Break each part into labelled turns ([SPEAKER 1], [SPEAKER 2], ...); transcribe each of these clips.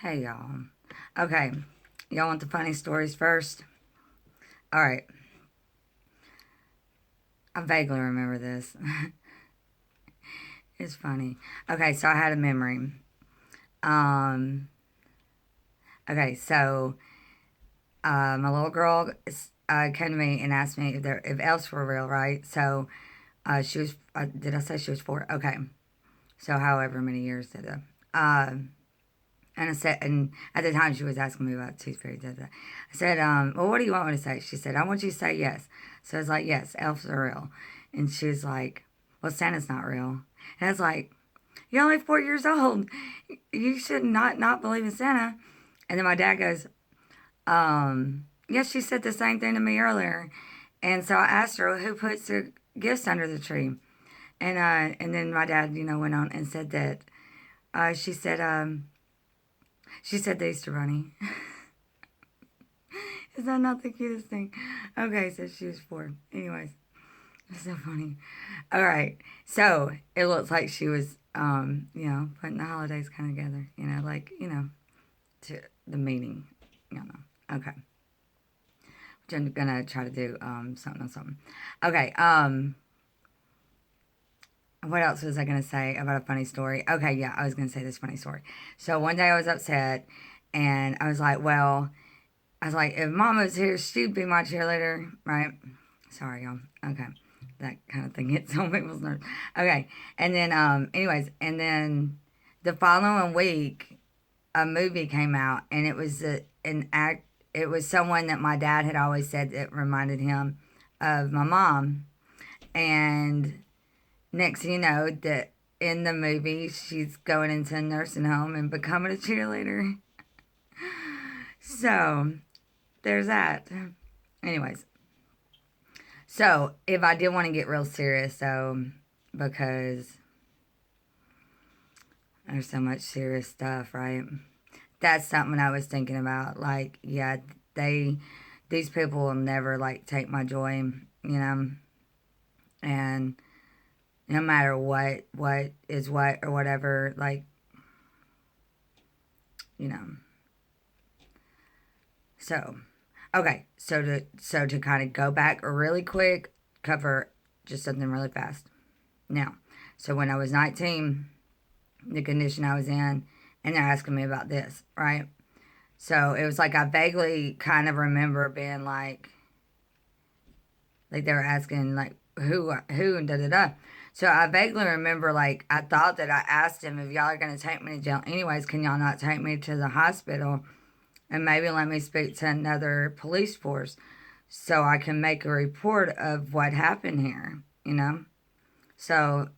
[SPEAKER 1] Hey, y'all. Okay, y'all want the funny stories first? All right, I vaguely remember this. It's funny. Okay, so I had a memory. Um, okay, so my little girl came to me and asked me if elves were real, right? So she was. Did I say she was 4? Okay, so however many years did it? Um, and I said, and at the time she was asking me about tooth fairy. Da, da. I said, well, what do you want me to say? She said, I want you to say yes. So I was like, yes, elves are real. And she was like, well, Santa's not real. And I was like, you're only 4 years old. You should not believe in Santa. And then my dad goes, yes, she said the same thing to me earlier. And so I asked her, well, who puts the gifts under the tree? And then my dad, went on and said that she said the Easter Bunny. Is that not the cutest thing? Okay, so she was 4. Anyways, it's so funny. All right, so it looks like she was, putting the holidays kind of together. To the meaning. Okay, which I'm gonna try to do something on something. Okay. What else was I gonna say about a funny story? Okay, yeah, I was gonna say this funny story. So one day I was upset, and I was like, well, if mom was here, she'd be my cheerleader, right? Sorry, y'all. Okay. That kind of thing hits some people's nerves. Okay. And then, anyways, and then the following week, a movie came out, and it was an act. It was someone that my dad had always said that reminded him of my mom. And next thing you know, that in the movie, she's going into a nursing home and becoming a cheerleader. So there's that. Anyways, so if I did want to get real serious, though, because there's so much serious stuff, right? That's something I was thinking about. Like, yeah, they, these people will never like take my joy, and no matter what is what or whatever, like, you know. So, okay, so to kind of go back really quick, cover just something really fast. Now, so when I was 19, the condition I was in, and they're asking me about this, right? So it was like I vaguely kind of remember being like they were asking like who and da da da. So I vaguely remember like I thought that I asked him if y'all are gonna take me to jail anyways, can y'all not take me to the hospital and maybe let me speak to another police force so I can make a report of what happened here. So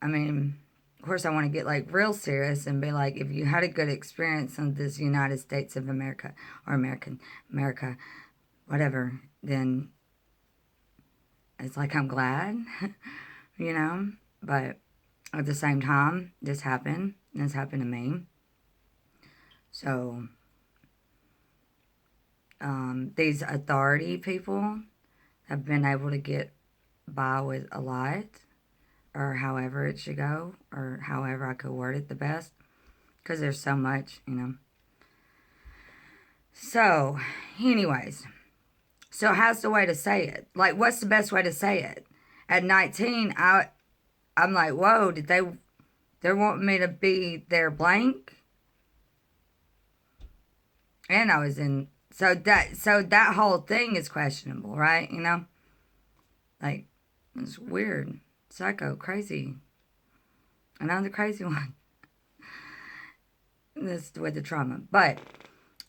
[SPEAKER 1] I mean, of course, I want to get like real serious and be like, if you had a good experience in this United States of America or America, whatever, then it's like I'm glad, you know. But at the same time, this happened. This happened to me. So these authority people have been able to get by with a lot, or however it should go, or however I could word it the best, because there's so much. So, anyways, so how's the way to say it? Like, what's the best way to say it? At 19, I'm like, whoa, did they want me to be their blank? And I was in so that whole thing is questionable, right? Like it's weird, psycho, crazy, another crazy one. This with the trauma, but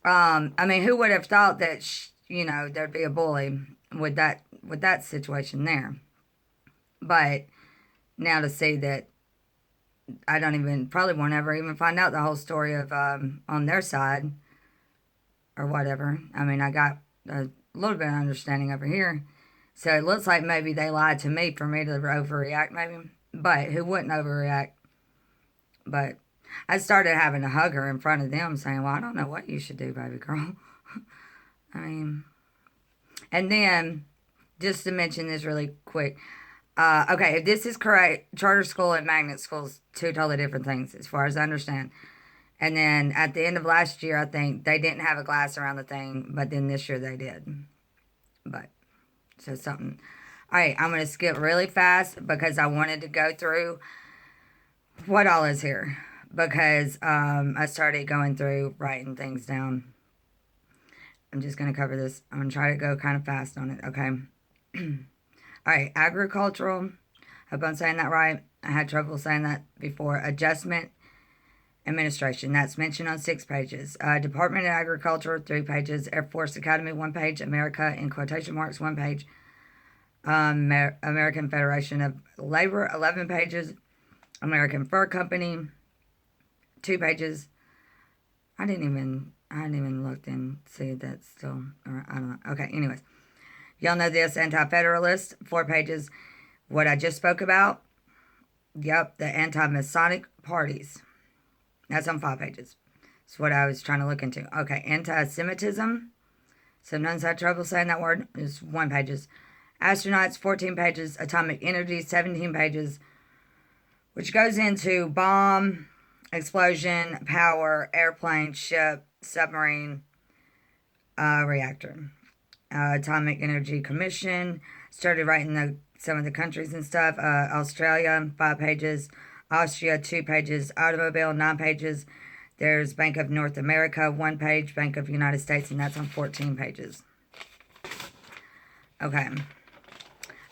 [SPEAKER 1] I mean, who would have thought that there'd be a bully with that situation there? But now to see that I don't even probably won't ever even find out the whole story of on their side or whatever. I mean, I got a little bit of understanding over here, so it looks like maybe they lied to me for me to overreact, maybe. But who wouldn't overreact? But I started having to hug her in front of them, saying, "Well, I don't know what you should do, baby girl." I mean, and then just to mention this really quick. Okay, if this is correct, charter school and magnet schools, two totally different things as far as I understand. And then at the end of last year, I think they didn't have a glass around the thing, but then this year they did. But, so something. All right, I'm going to skip really fast because I wanted to go through what all is here. Because I started going through writing things down. I'm just going to cover this. I'm going to try to go kind of fast on it, okay? All right, agricultural. Hope I'm saying that right. I had trouble saying that before. Adjustment Administration. That's mentioned on 6 pages. Department of Agriculture, 3 pages. Air Force Academy, 1 page. America, in quotation marks, 1 page. American Federation of Labor, 11 pages. American Fur Company, 2 pages. I hadn't even looked and see if that's still, or I don't know. Okay, anyways. Y'all know this, Anti-Federalist, 4 pages. What I just spoke about. Yep, the anti-Masonic parties. That's on 5 pages. That's what I was trying to look into. Okay, anti-Semitism. Sometimes I had trouble saying that word. It's 1 pages. Astronauts, 14 pages. Atomic energy, 17 pages. Which goes into bomb, explosion, power, airplane, ship, submarine, reactor. Atomic Energy Commission. Started writing some of the countries and stuff. Australia, 5 pages. Austria, 2 pages. Automobile, 9 pages. There's Bank of North America, 1 page. Bank of United States, and that's on 14 pages. Okay.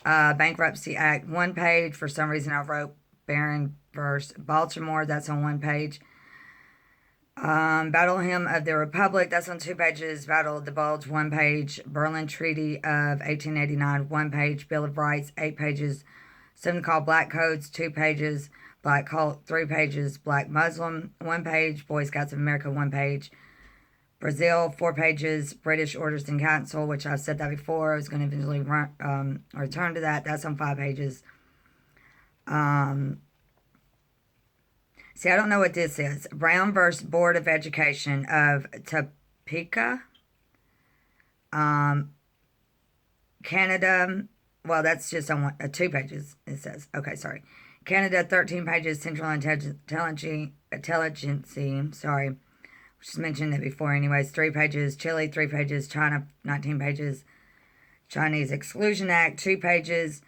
[SPEAKER 1] Bankruptcy Act, 1 page. For some reason, I wrote Barron versus Baltimore. That's on 1 page. Battle Hymn of the Republic. That's on 2 pages. Battle of the Bulge, 1 page. Berlin Treaty of 1889, 1 page. Bill of Rights, 8 pages. Something called Black Codes, 2 pages. Black Cult, 3 pages. Black Muslim, 1 page. Boy Scouts of America, 1 page. Brazil, 4 pages. British Orders in Council, which I've said that before. I was going to eventually return to that. That's on 5 pages. See, I don't know what this is. Brown versus Board of Education of Topeka. Canada. Well, that's just on 2 pages, it says. Okay, sorry. Canada, 13 pages. Central Intelligence, sorry. Just mentioned it before anyways. 3 pages. Chile, 3 pages. China, 19 pages. Chinese Exclusion Act, 2 pages.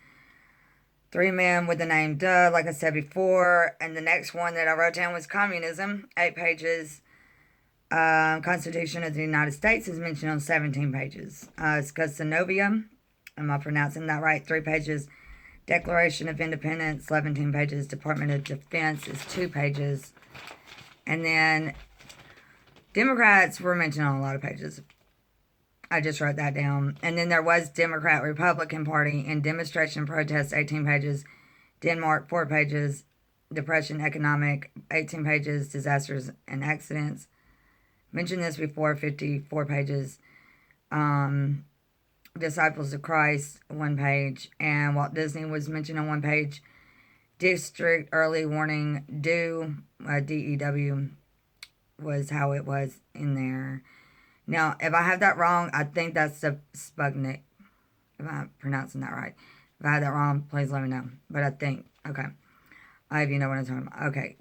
[SPEAKER 1] 3 men with the name Duh, like I said before. And the next one that I wrote down was Communism, 8 pages. Constitution of the United States is mentioned on 17 pages. Scusanovia, am I pronouncing that right? 3 pages. Declaration of Independence, 17 pages. Department of Defense is 2 pages. And then Democrats were mentioned on a lot of pages. I just wrote that down. And then there was Democrat-Republican Party in demonstration protests, 18 pages. Denmark, 4 pages. Depression, economic, 18 pages. Disasters and accidents. Mentioned this before, 54 pages. Disciples of Christ, 1 page. And Walt Disney was mentioned on 1 page. District Early Warning Due, DEW, was how it was in there. Now, if I have that wrong, I think that's the Sputnik. If I'm pronouncing that right. If I have that wrong, please let me know. But I think, okay. I hope you know what I'm talking about. Okay.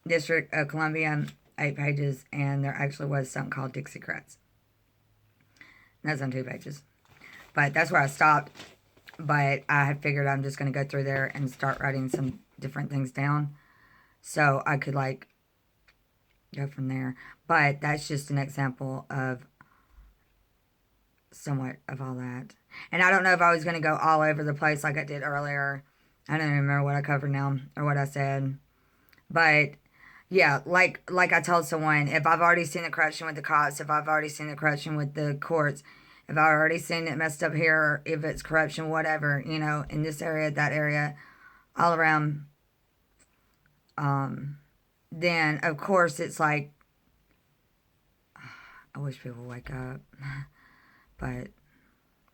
[SPEAKER 1] District of Columbia, 8 pages. And there actually was something called Dixiecrats. That's on 2 pages. But that's where I stopped. But I had figured I'm just going to go through there and start writing some different things down. So I could, like, go from there. But that's just an example of somewhat of all that. And I don't know if I was going to go all over the place like I did earlier. I don't even remember what I covered now or what I said. But yeah, like I told someone, if I've already seen the corruption with the cops, if I've already seen the corruption with the courts, if I've already seen it messed up here, or if it's corruption, whatever, you know, in this area, that area, all around, then of course it's like, I wish people would wake up, but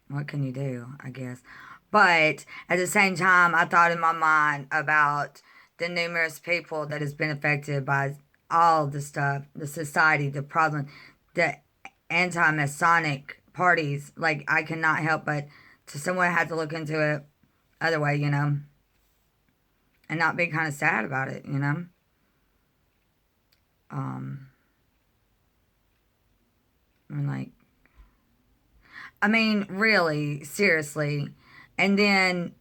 [SPEAKER 1] what can you do, I guess. But at the same time, I thought in my mind about the numerous people that has been affected by all the stuff, the society, the problem, the anti-Masonic parties. Like, I cannot help but to someone had to look into it other way, you know, and not be kind of sad about it, you know. I'm like, I mean, really, seriously. And then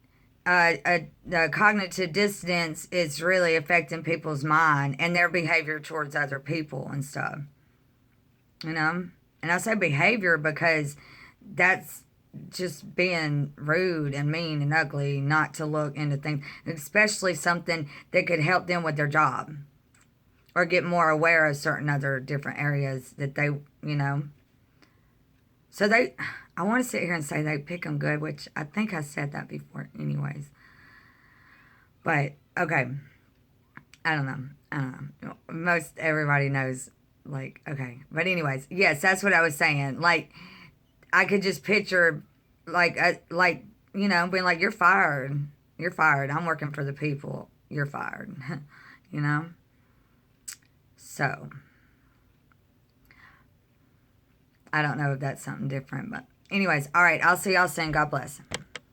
[SPEAKER 1] the cognitive dissonance is really affecting people's mind and their behavior towards other people and stuff, you know? And I say behavior because that's just being rude and mean and ugly, not to look into things, especially something that could help them with their job or get more aware of certain other different areas that they, you know. So I want to sit here and say they pick them good, which I think I said that before, anyways. But okay, I don't know. I don't know. Most everybody knows, like, okay. But anyways, yes, that's what I was saying. Like, I could just picture, like you know, being like, "You're fired. You're fired. I'm working for the people. You're fired." You know. So I don't know if that's something different, but anyways, all right. I'll see y'all soon. God bless.